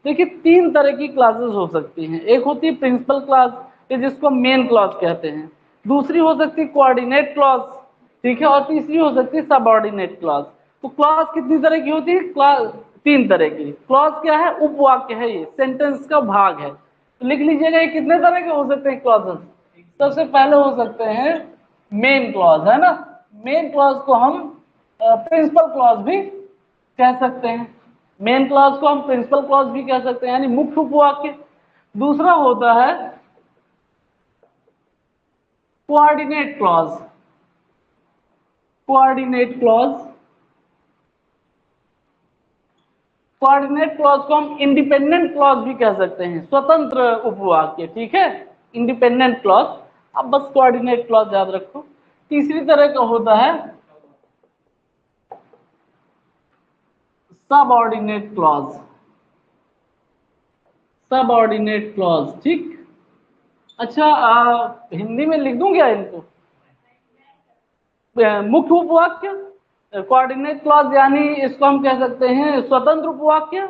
देखिए तीन तरह की क्लासेस हो सकती हैं। एक होती है प्रिंसिपल क्लास, जिसको मेन क्लॉज कहते हैं। दूसरी हो सकती है कोऑर्डिनेट क्लॉज, ठीक है, और तीसरी हो सकती है सबऑर्डिनेट क्लॉज। तो क्लॉज कितनी तरह की होती है? क्लॉज तीन तरह की। क्लॉज क्या है? उपवाक्य है, ये सेंटेंस का भाग है। तो लिख लीजिएगा ये कितने तरह के हो सकते हैं क्लॉजेस। सबसे पहले हो सकते हैं मेन क्लॉज, है ना। मेन क्लॉज को हम प्रिंसिपल क्लॉज भी कह सकते हैं। मेन क्लॉज को हम प्रिंसिपल क्लॉज भी कह सकते हैं, यानी मुख्य उपवाक्य। दूसरा होता है coordinate clause. Coordinate clause, coordinate clause को हम इंडिपेंडेंट क्लॉज भी कह सकते हैं, स्वतंत्र उपवाक्य, ठीक है, इंडिपेंडेंट क्लॉज। अब बस कोऑर्डिनेट क्लॉज याद रखो। तीसरी तरह का होता है सबऑर्डिनेट क्लॉज। सबऑर्डिनेट क्लॉज, ठीक। अच्छा, हिंदी में लिख दूं क्या इनको? मुख्य उपवाक्य, कोऑर्डिनेट क्लॉज, यानी इसको हम कह सकते हैं स्वतंत्र उपवाक्य,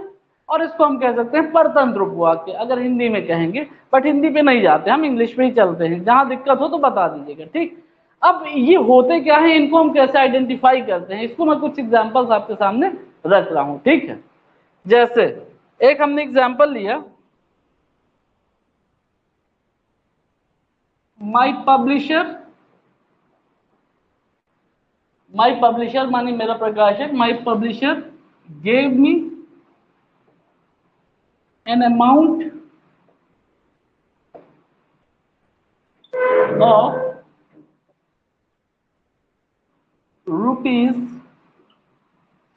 और इसको हम कह सकते हैं परतंत्र उपवाक्य, अगर हिंदी में कहेंगे। बट हिंदी पे नहीं जाते हम, इंग्लिश पे ही चलते हैं। जहां दिक्कत हो तो बता दीजिएगा, ठीक। अब ये होते क्या है, इनको हम कैसे आइडेंटिफाई करते हैं, इसको मैं कुछ एग्जांपल्स आपके सामने रख रहा हूं, ठीक है। जैसे एक हमने एग्जांपल लिया, माई पब्लिशर मानी मेरा प्रकाशक, माई publisher gave me an amount of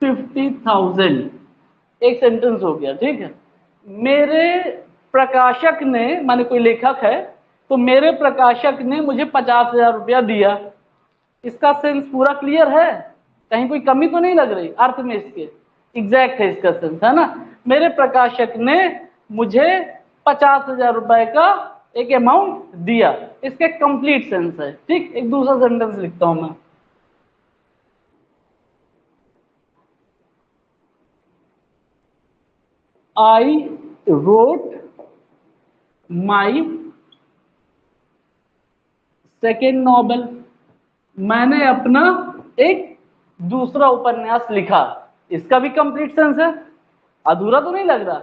₹50,000। एक सेंटेंस हो गया, ठीक है। मेरे प्रकाशक ने, माने कोई लेखक है, तो मेरे प्रकाशक ने मुझे 50,000 रुपया दिया। इसका सेंस पूरा क्लियर है? कहीं कोई कमी तो नहीं लग रही अर्थ में? इसके एग्जैक्ट है इसका सेंस, है ना। मेरे प्रकाशक ने मुझे 50,000 रुपए का एक अमाउंट दिया, इसका कंप्लीट सेंस है, ठीक। एक दूसरा सेंटेंस लिखता हूं मैं, I wrote my second novel. मैंने अपना एक दूसरा उपन्यास लिखा। इसका भी कंप्लीट सेंस है, अधूरा तो नहीं लग रहा।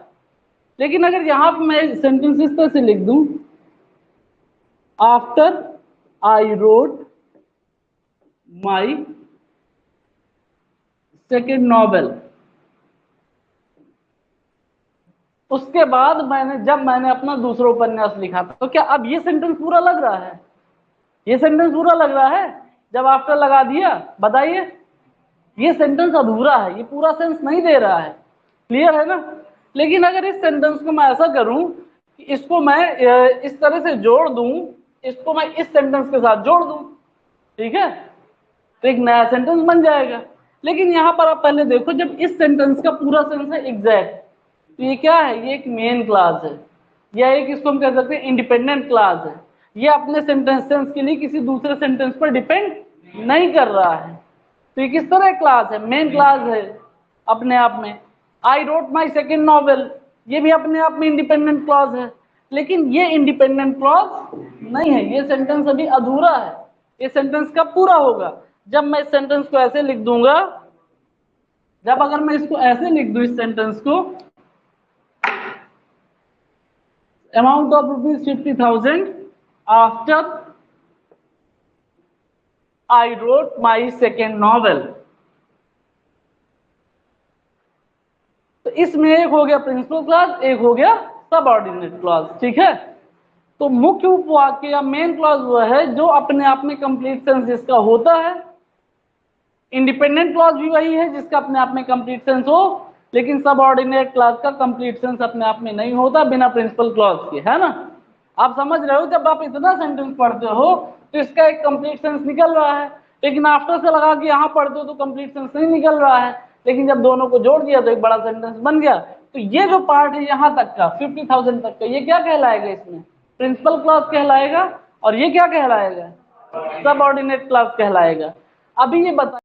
लेकिन अगर यहां पर मैं सेंटेंस इस तरह से लिख दूं, after I wrote my second novel, उसके बाद जब मैंने अपना दूसरा उपन्यास लिखा, तो क्या अब ये सेंटेंस पूरा लग रहा है? ये सेंटेंस पूरा लग रहा है जब आफ्टर लगा दिया? बताइए, ये सेंटेंस अधूरा है, ये पूरा सेंस नहीं दे रहा है। क्लियर है ना। लेकिन अगर इस सेंटेंस को मैं ऐसा करूं कि इसको मैं इस तरह से जोड़ दूं, इसको मैं इस सेंटेंस के साथ जोड़ दूं, ठीक है, तो एक नया सेंटेंस बन जाएगा। लेकिन यहां पर आप पहले देखो, जब इस सेंटेंस का पूरा सेंस है एग्जैक्ट, तो ये क्या है? ये एक मेन क्लास है, या एक इसको हम कह सकते हैं इंडिपेंडेंट क्लास है। ये अपने सेंटेंस के लिए किसी दूसरे सेंटेंस पर डिपेंड नहीं कर रहा है। तो ये किस तरह क्लास है? मेन क्लास है अपने आप में। I wrote my second novel, ये भी अपने आप में इंडिपेंडेंट क्लॉज है। लेकिन ये इंडिपेंडेंट क्लॉज नहीं है, ये सेंटेंस अभी अधूरा है। ये सेंटेंस कब पूरा होगा? जब मैं इस सेंटेंस को ऐसे लिख दूंगा, जब अगर मैं इसको ऐसे लिख दूं, इस सेंटेंस को, amount of ₹50,000 after I wrote my second novel. तो इसमें एक हो गया प्रिंसिपल क्लॉज, एक हो गया सबऑर्डिनेट क्लॉज, ठीक है। तो मुख्य उपवाक्य या मेन क्लॉज वो है जो अपने आप में कंप्लीट सेंस जिसका होता है। इंडिपेंडेंट क्लॉज भी वही है जिसका अपने आप में कंप्लीट सेंस हो, लेकिन सबऑर्डिनेट क्लॉज का कंप्लीट सेंस अपने आप में नहीं होता बिना प्रिंसिपल क्लॉज के, है ना। आप समझ रहे हो, जब आप इतना सेंटेंस पढ़ते हो तो इसका एक कंप्लीट सेंस निकल रहा है, लेकिन आफ्टर से लगा के यहां पढ़ते हो तो कंप्लीट सेंस नहीं निकल रहा है। लेकिन जब दोनों को जोड़ दिया तो एक बड़ा सेंटेंस बन गया। तो ये जो पार्ट है यहां तक का 50,000 तक का, ये क्या कहलाएगा? इसमें प्रिंसिपल क्लॉज कहलाएगा, और ये क्या कहलाएगा? सबऑर्डिनेट क्लॉज कहलाएगा। अभी ये बता